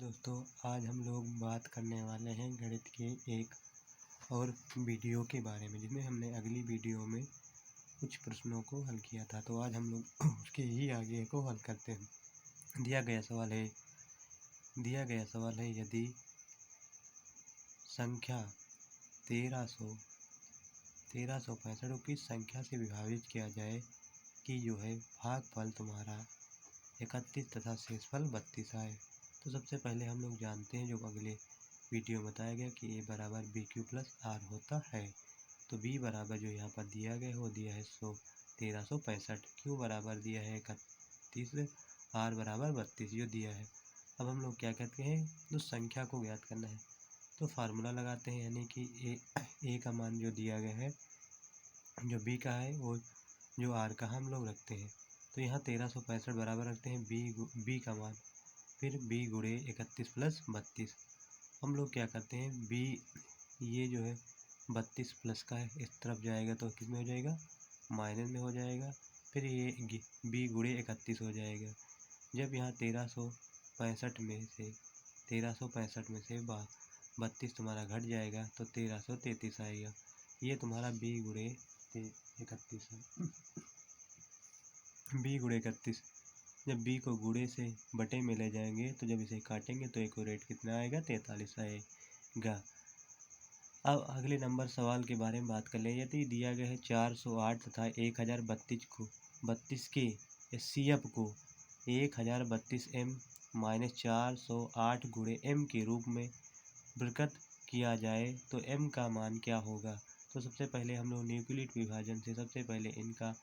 दोस्तों, आज हम लोग बात करने वाले हैं गणित के एक और वीडियो के बारे में, जिसमें हमने अगली वीडियो में कुछ प्रश्नों को हल किया था। तो आज हम लोग उसके ही आगे को हल करते हैं। दिया गया सवाल है यदि संख्या 1365 को किस संख्या से विभाजित किया जाए कि जो है भागफल तुम्हारा 31 तथा शेषफल 32 आए। तो सबसे पहले हम लोग जानते हैं, जो अगले वीडियो में बताया गया कि a बराबर BQ प्लस R होता है। तो b बराबर जो यहाँ पर दिया गया है वो दिया है 1365, q बराबर दिया है 31, R बराबर 32 जो दिया है। अब हम लोग क्या कहते हैं, उस संख्या को ज्ञात करना है। तो फार्मूला लगाते हैं, यानी कि a का मान जो दिया गया है, जो b का है वो जो r का हम लोग रखते हैं। तो यहाँ 1365 बराबर रखते हैं b का मान, फिर b गुणे 31 प्लस 32। हम लोग क्या करते हैं, b ये जो है 32 प्लस का है, इस तरफ जाएगा तो किस में हो जाएगा, माइनस में हो जाएगा। फिर ये b गुणे 31 हो जाएगा। जब यहाँ 1365 में से 32 तुम्हारा घट जाएगा तो 1333 आएगा। ये तुम्हारा b गुणे 31 है। b गुणे 31, जब b को गुणे से बटे में ले जाएंगे तो जब इसे काटेंगे तो एक्यूरेट कितना आएगा, 43 आएगा। अब अगले नंबर सवाल के बारे में बात कर लें। यदि दिया गया है 408 तथा 1032 के एचसीएफ को 1032 m माइनस 408 गुणे m के रूप में प्रकट किया जाए तो m का मान क्या होगा। तो सबसे पहले हम लोग न्यूक्लियर विभाजन से सबसे पहले इनका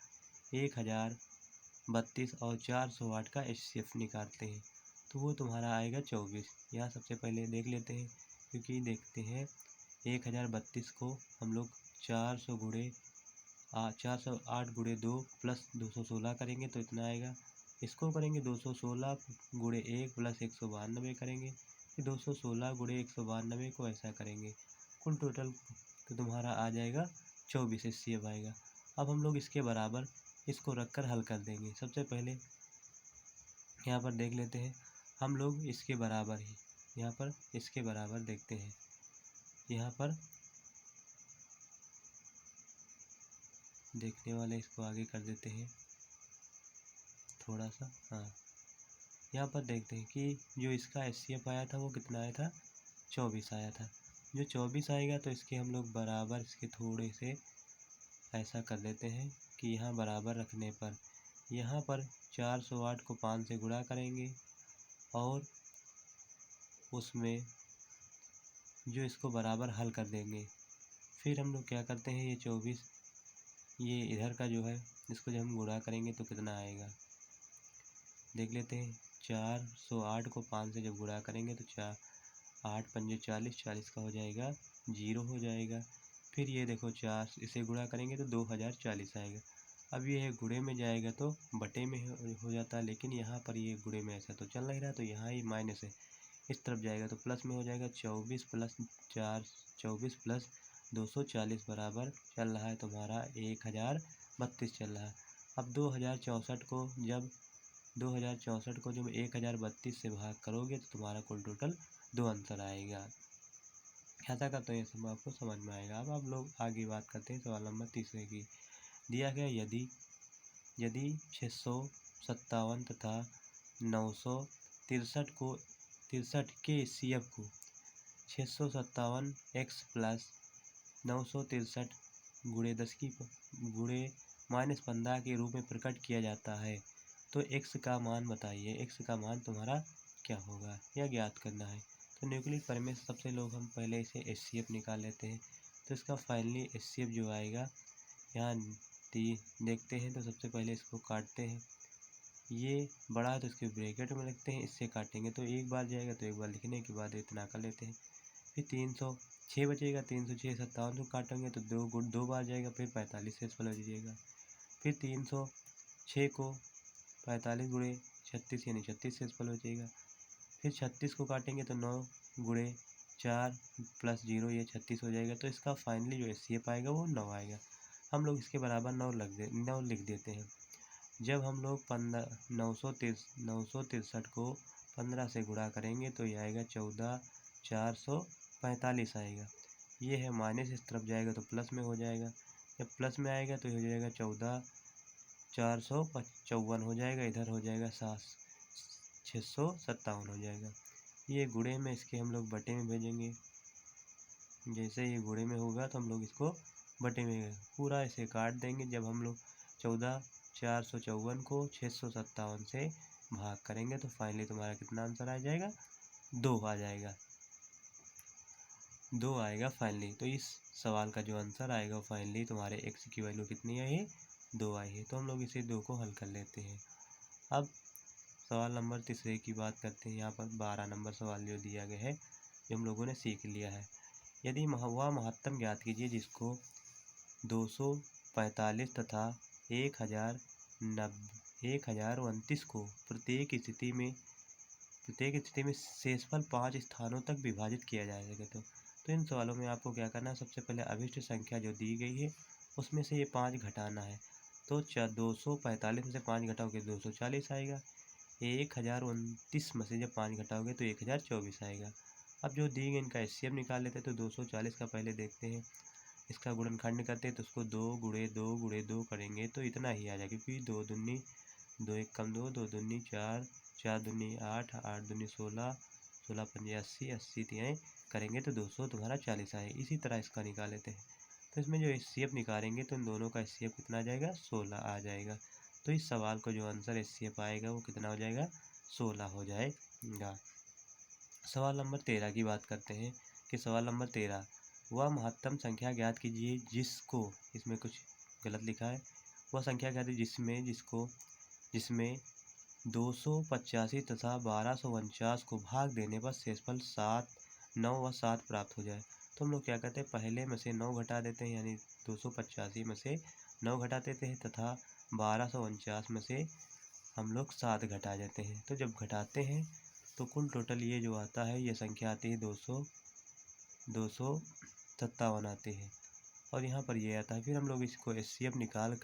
1032 और 408 का एचसीएफ निकालते हैं, तो वो तुम्हारा आएगा 24। यहाँ सबसे पहले देख लेते हैं, क्योंकि देखते हैं 1032 को हम लोग 408 गुणे 2 प्लस 216 करेंगे तो इतना आएगा। इसको करेंगे 216 गुणे 1 प्लस 192 करेंगे, फिर 216 गुणे 192 को ऐसा करेंगे, कुल टोटल तो तुम्हारा आ जाएगा 24 एचसीएफ आएगा। अब हम लोग इसके बराबर इसको रखकर हल कर देंगे। सबसे पहले यहाँ पर देख लेते हैं, हम लोग इसके बराबर ही यहाँ पर इसके बराबर देखते हैं। यहाँ पर देखने वाले इसको आगे कर देते हैं थोड़ा सा। हाँ, यहाँ पर देखते हैं कि जो इसका एचसीएफ आया था वो कितना आया था, 24 आया था। जो 24 आएगा तो इसके हम लोग बराबर इसके थोड़े से ऐसा कर देते हैं कि यहाँ बराबर रखने पर यहाँ पर 408 को 5 से गुणा करेंगे और उसमें जो इसको बराबर हल कर देंगे। फिर हम लोग क्या करते हैं, ये 24 ये इधर का जो है इसको जब हम गुणा करेंगे तो कितना आएगा देख लेते हैं। 408 को 5 से जब गुणा करेंगे तो 8 पंजे 40, 40 का हो जाएगा 0 हो जाएगा। फिर ये देखो 4 इसे गुणा करेंगे तो 2040 आएगा। अब ये गुणे में जाएगा तो बटे में हो जाता है, लेकिन यहाँ पर ये गुणे में ऐसा तो चल नहीं रहा, तो यहाँ ये माइनस है, इस तरफ जाएगा तो प्लस में हो जाएगा। 24 प्लस 240 बराबर चल रहा है तुम्हारा 1032 चल रहा है। अब 2064 को जब 1032 से भाग करोगे तो तुम्हारा कुल टोटल 2 आंसर आएगा। ऐसा करते हैं, सब आपको समझ में आएगा। अब आप लोग आगे बात करते हैं सवाल नंबर 3 की। दिया गया यदि 657 तथा 963 के एचसीएफ को 657 x प्लस 963 गुणे 10 की गुणे -15 के रूप में प्रकट किया जाता है, तो x का मान बताइए। x का मान तुम्हारा क्या होगा, यह ज्ञात करना है। तो न्यूक्लियर परिमेय से सबसे लोग हम पहले इसे एचसीएफ निकाल लेते हैं। तो इसका फाइनली एचसीएफ जो आएगा, यहाँ देखते हैं तो सबसे पहले इसको काटते हैं। ये बड़ा है तो इसके ब्रैकेट में लिखते हैं, इससे काटेंगे तो एक बार जाएगा, तो एक बार लिखने के बाद इतना कर लेते हैं। फिर 306 बचेगा, 306 57 को काटेंगे तो 2 बार जाएगा, फिर 45 से बच जाएगा। फिर 306 को 45 गुणे 36 यानी 36 से बचेगा। फिर 36 को काटेंगे तो 9 गुणे 4 प्लस 0 ये 36 हो जाएगा। तो इसका फाइनली जो एचसीएफ आएगा वो 9 आएगा। हम लोग इसके बराबर 9 लिख देते हैं। जब हम लोग 963 को 15 से गुणा करेंगे तो ये आएगा 14,445 आएगा। ये है माइनस, इस तरफ जाएगा तो प्लस में हो जाएगा। जब प्लस में आएगा तो ये हो जाएगा 14,455 हो जाएगा, इधर हो जाएगा 657 हो जाएगा। ये गुणे में, इसके हम लोग बटे में भेजेंगे। जैसे ये गुणे में होगा तो हम लोग इसको बटे में पूरा ऐसे काट देंगे। जब हम लोग 14,454 को 657 से भाग करेंगे तो फाइनली तुम्हारा कितना आंसर आ जाएगा, 2 आ जाएगा, 2 आएगा फाइनली। तो इस सवाल का जो आंसर आएगा फाइनली तुम्हारे x की वैल्यू कितनी आई है, 2 आई है। तो हम लोग इसे 2 को हल कर लेते हैं। अब सवाल नंबर तीसरे की बात करते हैं। यहाँ पर 12 नंबर सवाल जो दिया गया है, जो हम लोगों ने सीख लिया है। यदि वह महत्तम ज्ञात कीजिए जिसको 245 तथा 1029 को प्रत्येक स्थिति में शेषफल 5 स्थानों तक विभाजित किया जाएगा। तो इन सवालों में आपको क्या करना है, सबसे पहले अभिष्ट संख्या जो दी गई है उसमें से ये 5 घटाना है। तो 245 में से 5 घटाओगे 240 आएगा। 1029 में से जब 5 घटाओगे तो 1024 आएगा। अब जो दी गई इनका एचसीएफ निकाल लेते हैं। तो 240 का पहले देखते हैं, इसका गुणनखंड करते हैं तो उसको 2 गुणे 2 गुणे 2 करेंगे तो इतना ही आ जाएगा, क्योंकि 2 दूनी 2 एक कम 2, 2 दूनी 4, 4 दूनी 8, 8 दूनी 16, 16 पंजे 80, 80 तिहाई करेंगे तो 200 तुम्हारा 40 आएगा। इसी तरह इसका निकाल लेते हैं। तो इसमें जो एचसीएफ निकालेंगे तो इन दोनों का एचसीएफ कितना आ जाएगा, 16 आ जाएगा। तो इस सवाल को जो आंसर एचसीएफ आएगा वो कितना हो जाएगा, 16 हो जाएगा। सवाल नंबर 13 की बात करते हैं कि सवाल नंबर 13, वह महत्तम संख्या ज्ञात कीजिए जिसको, इसमें कुछ गलत लिखा है, वह संख्या ज्ञात है जिसमें 285 तथा 1249 को भाग देने पर शेषफल 7, 9 व 7 प्राप्त हो जाए। तो हम लोग क्या करते हैं, पहले में से 9 घटा देते हैं, यानी 285 में से 9 घटा देते हैं तथा 1249 में से हम लोग 7 घटा देते हैं। तो जब घटाते हैं तो कुल टोटल ये जो आता है, ये संख्या आती है 257 आती है। और यहाँ पर ये आता है। फिर हम लोग इसको एचसीएफ निकाल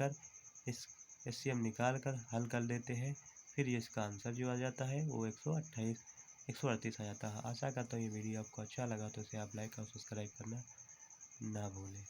कर हल कर देते हैं। फिर ये इसका आंसर जो आ जाता है वो 138 आ जाता है। आशा करता हूँ ये वीडियो आपको अच्छा लगा तो इसे आप लाइक और सब्सक्राइब करना ना भूलें।